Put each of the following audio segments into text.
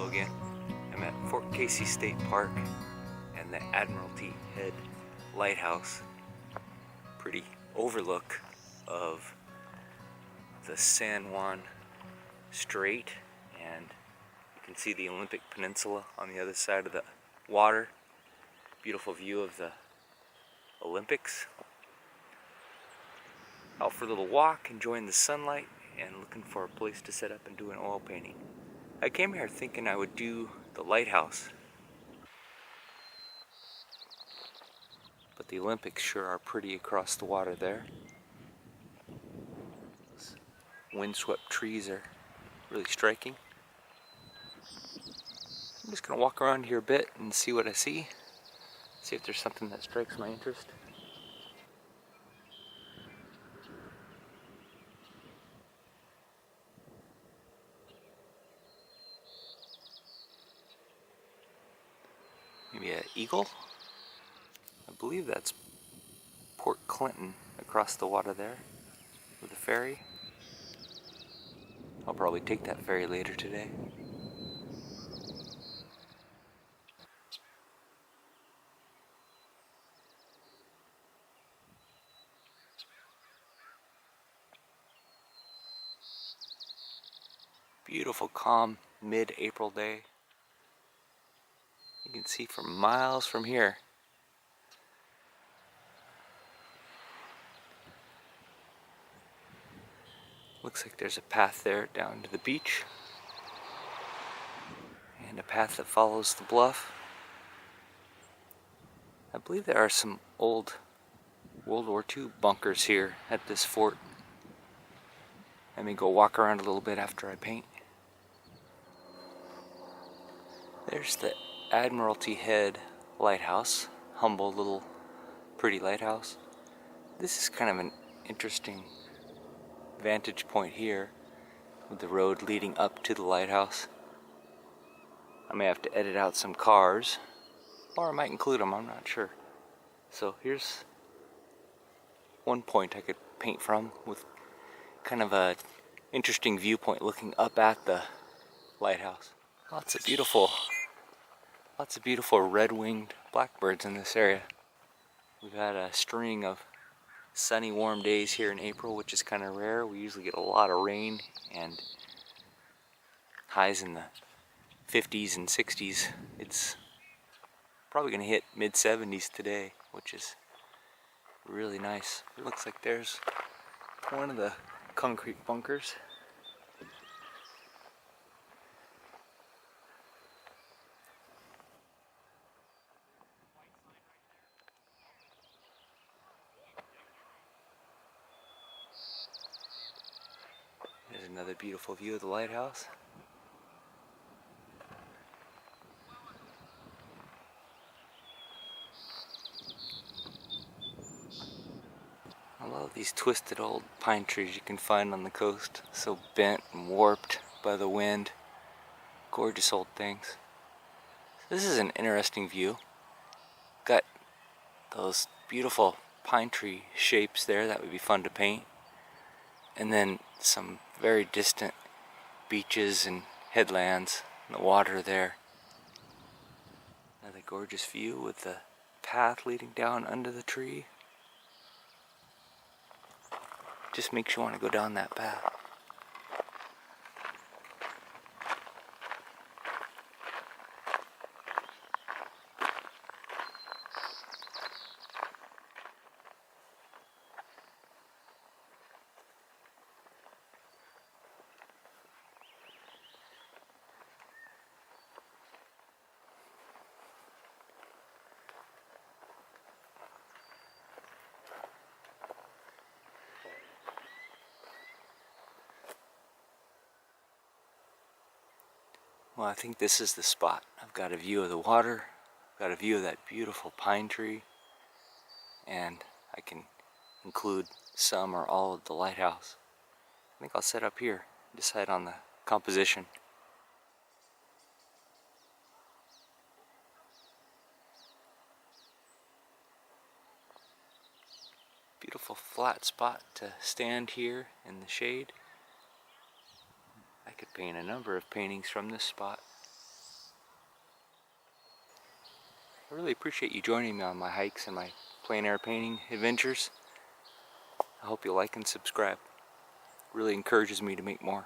again. I'm at Fort Casey State Park and the Admiralty Head Lighthouse. Pretty overlook of the San Juan strait, and you can see the Olympic Peninsula on the other side of the water. Beautiful view of the Olympics. Out for a little walk, enjoying the sunlight, and looking for a place to set up and do an oil painting. I came here thinking I would do the lighthouse, but the Olympics sure are pretty across the water there. Those windswept trees are really striking. I'm just gonna walk around here a bit and see what I see if there's something that strikes my interest. Maybe an eagle? I believe that's Port Clinton across the water there with a ferry. I'll probably take that ferry later today. Beautiful, calm, mid-April day. You can see for miles from here. Looks like there's a path there down to the beach, and a path that follows the bluff. I believe there are some old World War II bunkers here at this fort. Let me go walk around a little bit after I paint. There's the Admiralty Head Lighthouse. Humble little pretty lighthouse. This is kind of an interesting vantage point here with the road leading up to the lighthouse. I may have to edit out some cars, or I might include them, I'm not sure. So here's one point I could paint from with kind of a interesting viewpoint looking up at the lighthouse. Lots of beautiful red-winged blackbirds in this area. We've had a string of sunny, warm days here in April, which is kind of rare. We usually get a lot of rain and highs in the 50s and 60s. It's probably going to hit mid-70s today, which is really nice. It looks like there's one of the concrete bunkers. There's another beautiful view of the lighthouse. I love these twisted old pine trees you can find on the coast, so bent and warped by the wind. Gorgeous old things. This is an interesting view. Got those beautiful pine tree shapes there that would be fun to paint. And then some very distant beaches and headlands and the water there. Another gorgeous view with the path leading down under the tree. Just makes you want to go down that path. Well, I think this is the spot. I've got a view of the water, I've got a view of that beautiful pine tree, and I can include some or all of the lighthouse. I think I'll set up here, decide on the composition. Beautiful flat spot to stand here in the shade. I could paint a number of paintings from this spot. I really appreciate you joining me on my hikes and my plein air painting adventures. I hope you like and subscribe. It really encourages me to make more.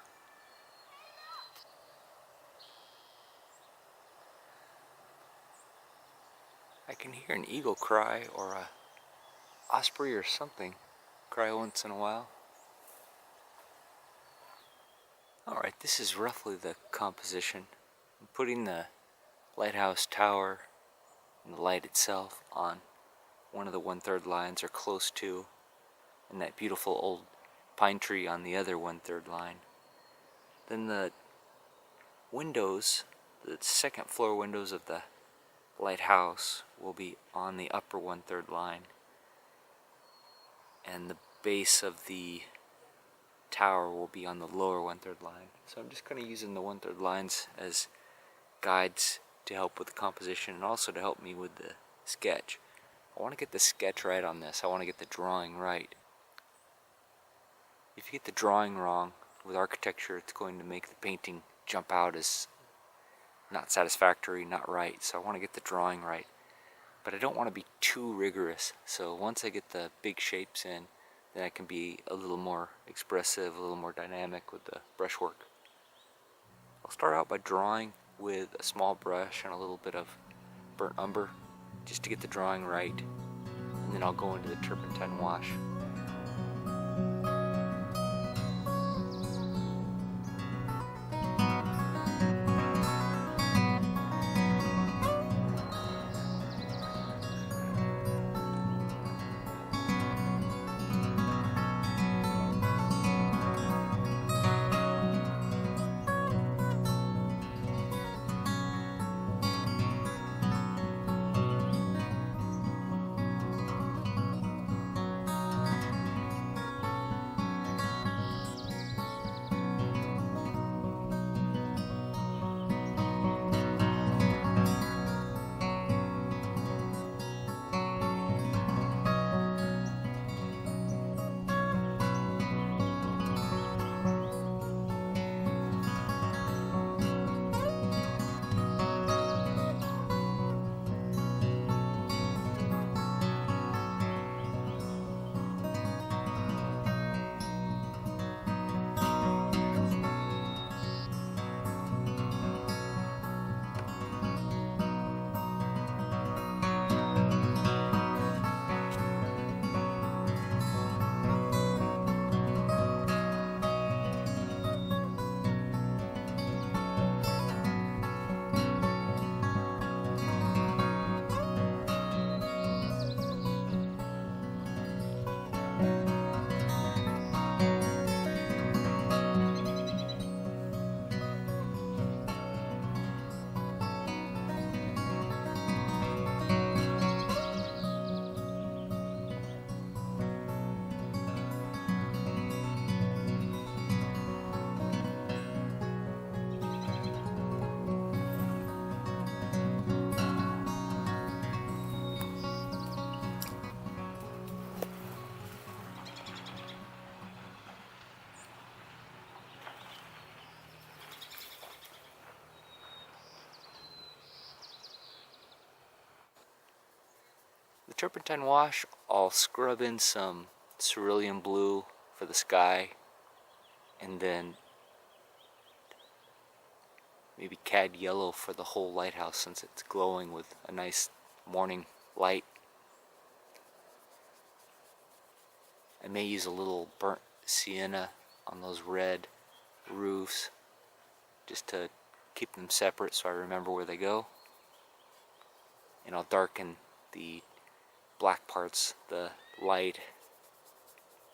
I can hear an eagle cry or a osprey or something cry once in a while. Alright, this is roughly the composition. I'm putting the lighthouse tower and the light itself on one of the 1/3 lines, or close to, and that beautiful old pine tree on the other 1/3 line. Then the windows, the second floor windows of the lighthouse, will be on the upper 1/3 line, and the base of the tower will be on the lower 1/3 line. So I'm just kind of using the 1/3 lines as guides to help with the composition and also to help me with the sketch. I want to get the sketch right on this. I want to get the drawing right. If you get the drawing wrong with architecture, it's going to make the painting jump out as not satisfactory, not right. So I want to get the drawing right. But I don't want to be too rigorous. So once I get the big shapes in, then I can be a little more expressive, a little more dynamic with the brushwork. I'll start out by drawing with a small brush and a little bit of burnt umber, just to get the drawing right, and then I'll go into the Turpentine Wash. The Turpentine Wash, I'll scrub in some cerulean blue for the sky, and then maybe cad yellow for the whole lighthouse since it's glowing with a nice morning light. I may use a little burnt sienna on those red roofs just to keep them separate so I remember where they go. And I'll darken the black parts, the light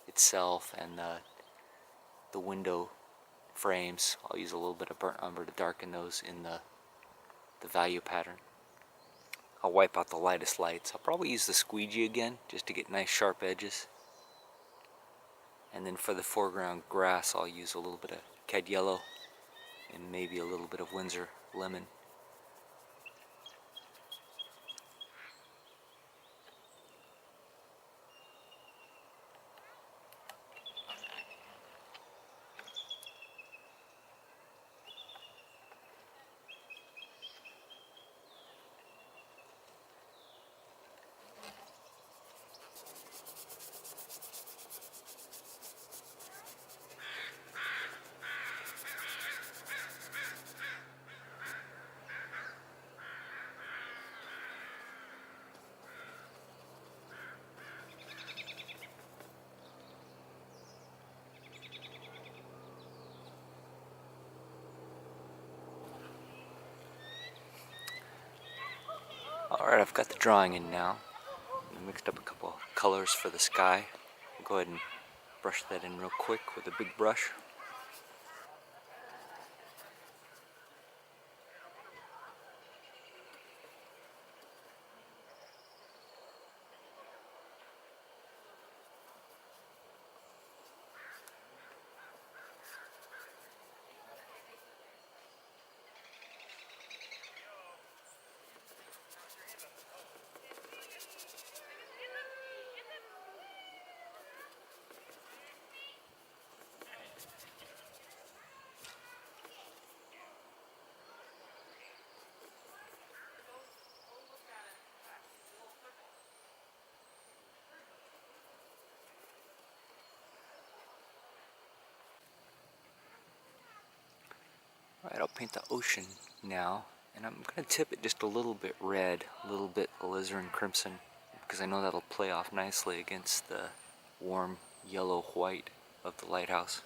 itself and the window frames. I'll use a little bit of burnt umber to darken those in the value pattern. I'll wipe out the lightest lights. I'll probably use the squeegee again just to get nice sharp edges. And then for the foreground grass, I'll use a little bit of cad yellow and maybe a little bit of Windsor lemon. Alright, I've got the drawing in now. I mixed up a couple colors for the sky. I'll go ahead and brush that in real quick with a big brush. Alright, I'll paint the ocean now, and I'm going to tip it just a little bit red, a little bit alizarin crimson, because I know that'll play off nicely against the warm yellow-white of the lighthouse.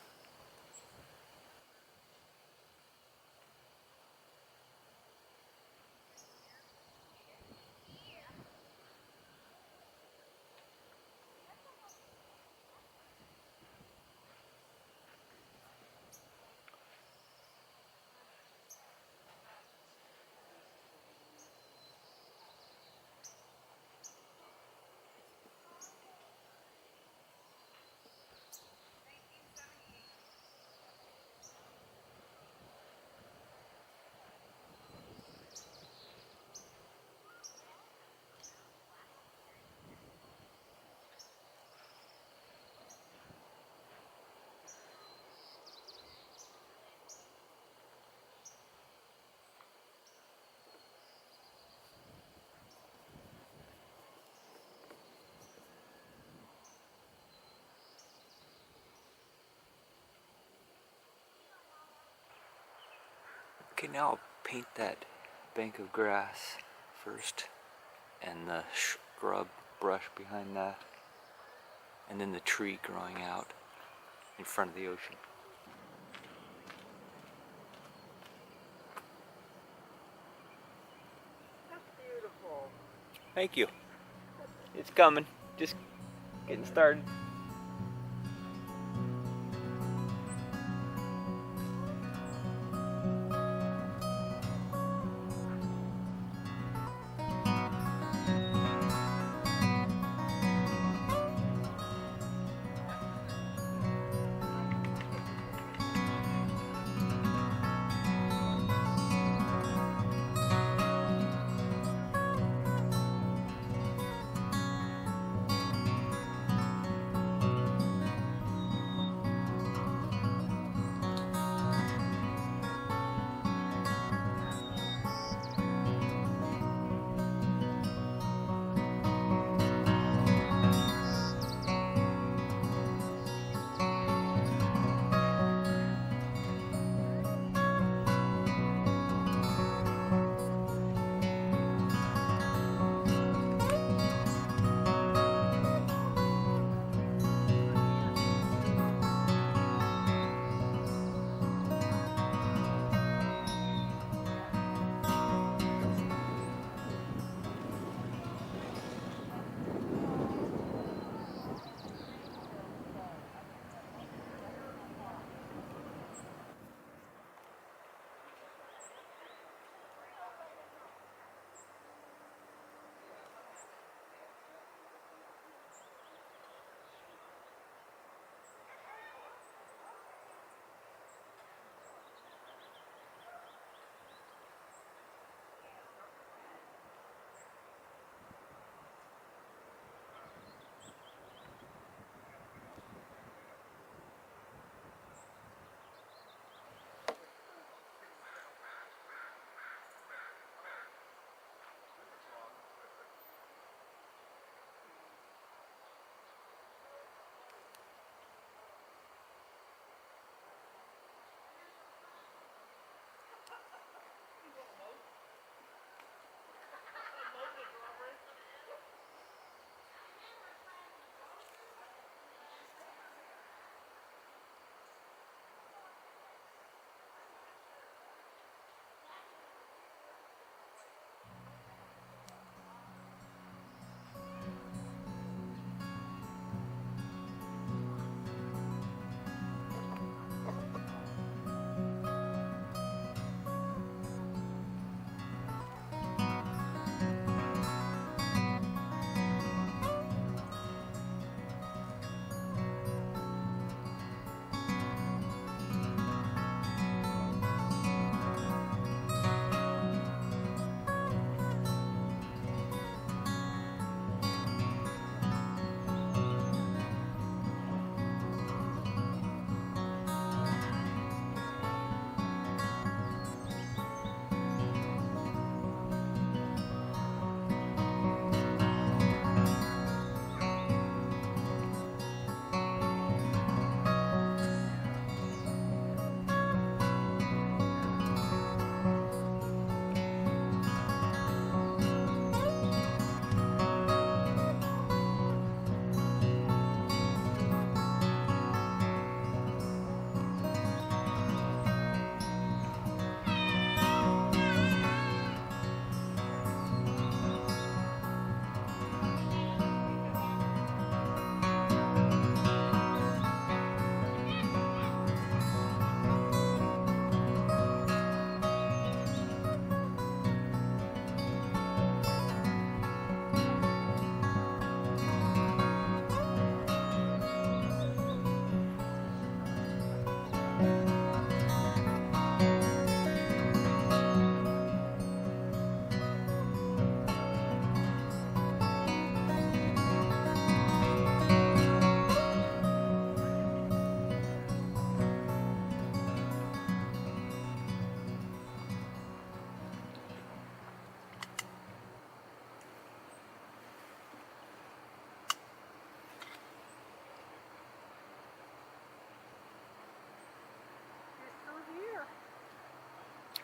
Okay, now I'll paint that bank of grass first, and the scrub brush behind that, and then the tree growing out in front of the ocean. That's beautiful. Thank you. It's coming. Just getting started.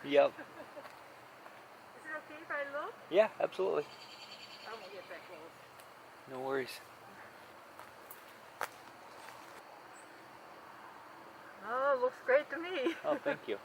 Yep. Is it okay if I look? Yeah, absolutely. I won't get that close. No worries. Oh, it looks great to me. Oh, thank you.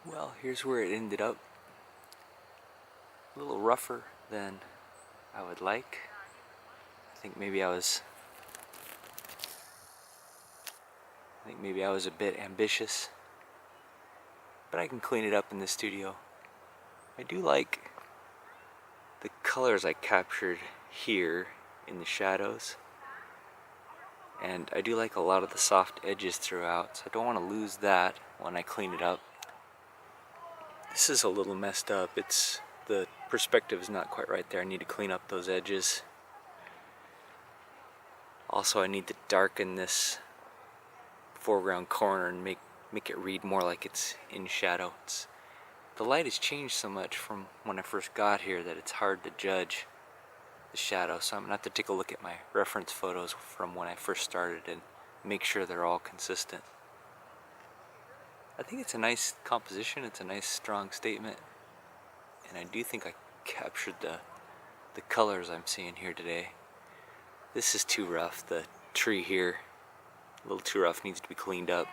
Well, here's where it ended up. A little rougher than I would like. I think maybe I was a bit ambitious, but I can clean it up in the studio. I do like the colors I captured here in the shadows, and I do like a lot of the soft edges throughout, so I don't want to lose that when I clean it up. This is a little messed up. The perspective is not quite right there. I need to clean up those edges. Also, I need to darken this foreground corner and make it read more like it's in shadow. The light has changed so much from when I first got here that it's hard to judge the shadow, so I'm going to have to take a look at my reference photos from when I first started and make sure they're all consistent. I think it's a nice composition, it's a nice strong statement, and I do think I captured the colors I'm seeing here today. This is too rough. The tree here, a little too rough, needs to be cleaned up.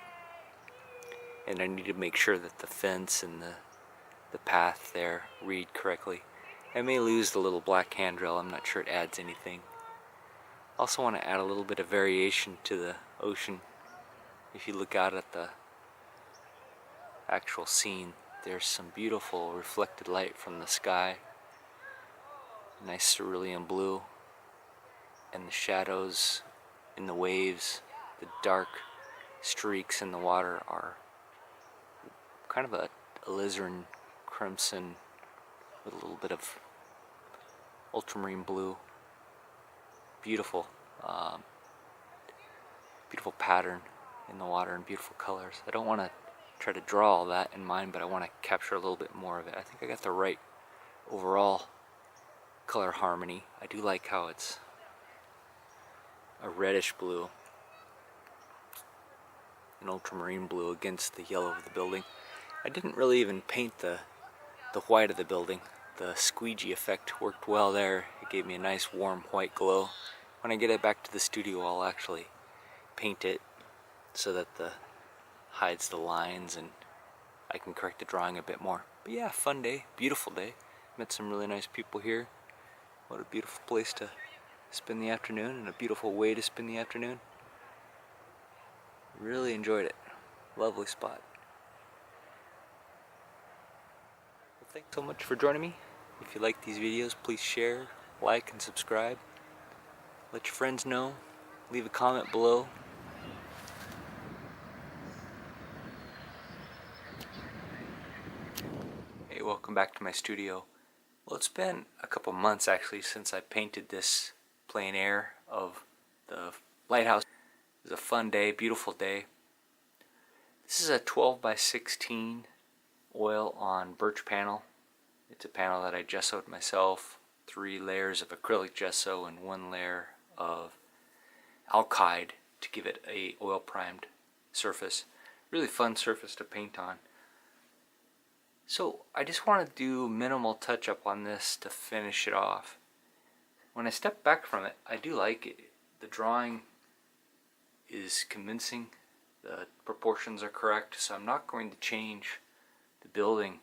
And I need to make sure that the fence and the path there read correctly. I may lose the little black handrail, I'm not sure it adds anything. Also want to add a little bit of variation to the ocean. If you look out at the actual scene, there's some beautiful reflected light from the sky. Nice cerulean blue. And the shadows in the waves, the dark streaks in the water are kind of a alizarin crimson with a little bit of ultramarine blue. Beautiful, beautiful pattern in the water and beautiful colors. I don't want to try to draw all that in mind, but I want to capture a little bit more of it. I think I got the right overall color harmony. I do like how it's a reddish blue, an ultramarine blue against the yellow of the building. I didn't really even paint the white of the building. The squeegee effect worked well there. It gave me a nice warm white glow. When I get it back to the studio, I'll actually paint it so that hides the lines and I can correct the drawing a bit more. But yeah, fun day, beautiful day. Met some really nice people here. What a beautiful place to spend the afternoon and a beautiful way to spend the afternoon. Really enjoyed it. Lovely spot. Well, thanks so much for joining me. If you like these videos, please share, like, and subscribe. Let your friends know. Leave a comment below. Hey, welcome back to my studio. Well, it's been a couple months actually since I painted this plein air of the lighthouse. It was a fun day, beautiful day. This is a 12 by 16 oil on birch panel. It's a panel that I gessoed myself, 3 layers of acrylic gesso and 1 layer of alkyd to give it a oil primed surface. Really fun surface to paint on. So I just want to do minimal touch up on this to finish it off. When I step back from it, I do like it. The drawing is convincing, the proportions are correct, so I'm not going to change the building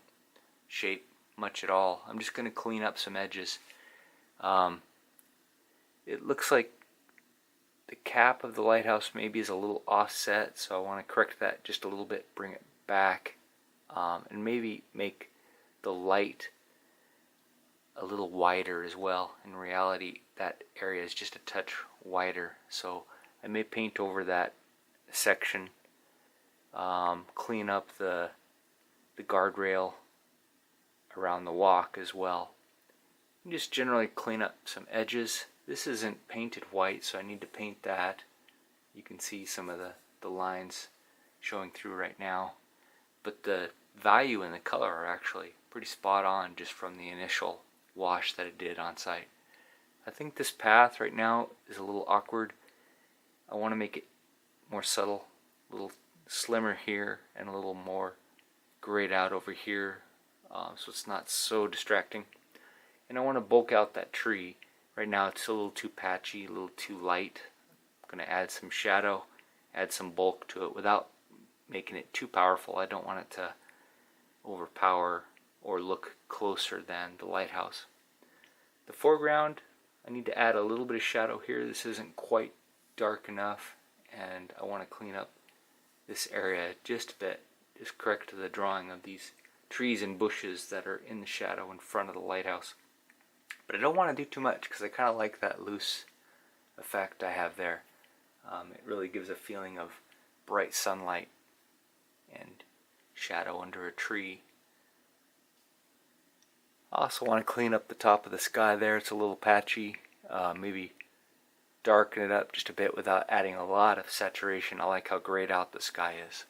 shape much at all. I'm just going to clean up some edges. It looks like the cap of the lighthouse maybe is a little offset, so I want to correct that just a little bit, bring it back. And maybe make the light a little wider as well. In reality, that area is just a touch wider, so I may paint over that section clean up the guardrail around the walk as well. And just generally clean up some edges. This isn't painted white, so I need to paint that. You can see some of the lines showing through right now. But the value and the color are actually pretty spot on just from the initial wash that I did on site. I think this path right now is a little awkward. I want to make it more subtle, a little slimmer here and a little more grayed out over here, so it's not so distracting. And I want to bulk out that tree. Right now it's a little too patchy, a little too light. I'm going to add some shadow, add some bulk to it without making it too powerful. I don't want it to overpower or look closer than the lighthouse. The foreground, I need to add a little bit of shadow here. This isn't quite dark enough, and I want to clean up this area just a bit, just correct the drawing of these trees and bushes that are in the shadow in front of the lighthouse. But I don't want to do too much because I kind of like that loose effect I have there. It really gives a feeling of bright sunlight and shadow under a tree. I also want to clean up the top of the sky there. It's a little patchy. Maybe darken it up just a bit without adding a lot of saturation. I like how grayed out the sky is.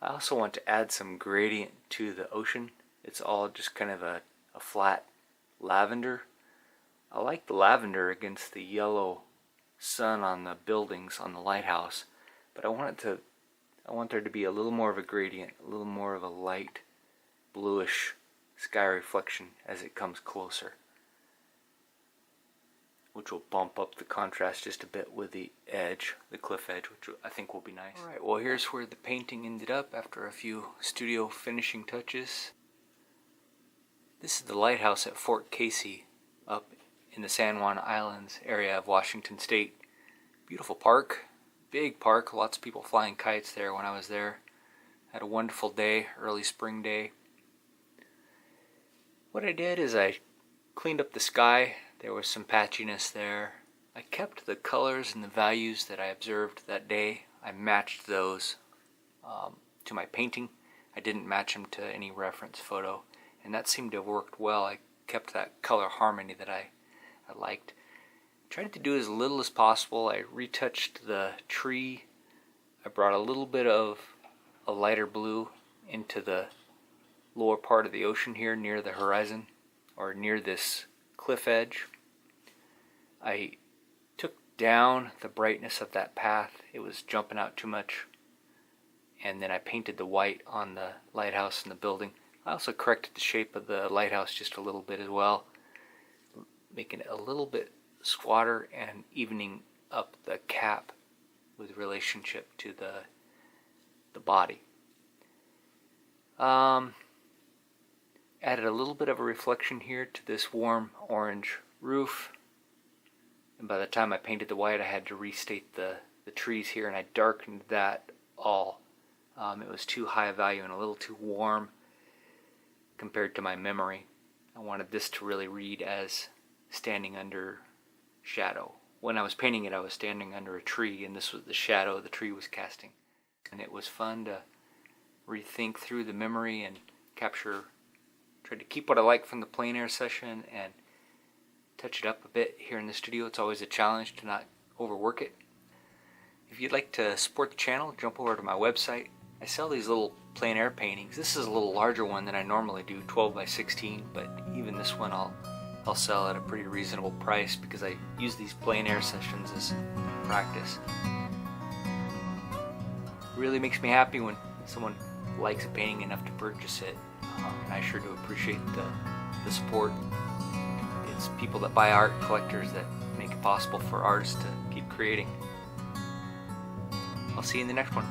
I also want to add some gradient to the ocean. It's all just kind of a flat lavender. I like the lavender against the yellow sun on the buildings on the lighthouse, but I want there to be a little more of a gradient, a little more of a light bluish sky reflection as it comes closer, which will bump up the contrast just a bit with the edge, the cliff edge, which I think will be nice. Alright, well here's where the painting ended up after a few studio finishing touches. This is the lighthouse at Fort Casey up in the San Juan Islands area of Washington State. Beautiful park, big park, lots of people flying kites there when I was there. Had a wonderful day, early spring day. What I did is I cleaned up the sky. There was some patchiness there. I kept the colors and the values that I observed that day. I matched those to my painting. I didn't match them to any reference photo, and that seemed to have worked well. I kept that color harmony that I liked. Tried to do as little as possible. I retouched the tree. I brought a little bit of a lighter blue into the lower part of the ocean here near the horizon, or near this cliff edge. I took down the brightness of that path. It was jumping out too much. And then I painted the white on the lighthouse and the building. I also corrected the shape of the lighthouse just a little bit as well, making it a little bit squatter and evening up the cap with relationship to the body. Added a little bit of a reflection here to this warm orange roof, and by the time I painted the white I had to restate the trees here, and I darkened that all. It was too high a value and a little too warm compared to my memory. I wanted this to really read as standing under shadow. When I was painting it I was standing under a tree, and this was the shadow the tree was casting. And it was fun to rethink through the memory and try to keep what I like from the plein air session and touch it up a bit here in the studio. It's always a challenge to not overwork it. If you'd like to support the channel, jump over to my website. I sell these little plein air paintings. This is a little larger one than I normally do, 12 by 16, but even this one I'll sell at a pretty reasonable price because I use these plein air sessions as practice. It really makes me happy when someone likes a painting enough to purchase it, and I sure do appreciate the support. It's people that buy art, collectors, that make it possible for artists to keep creating. I'll see you in the next one.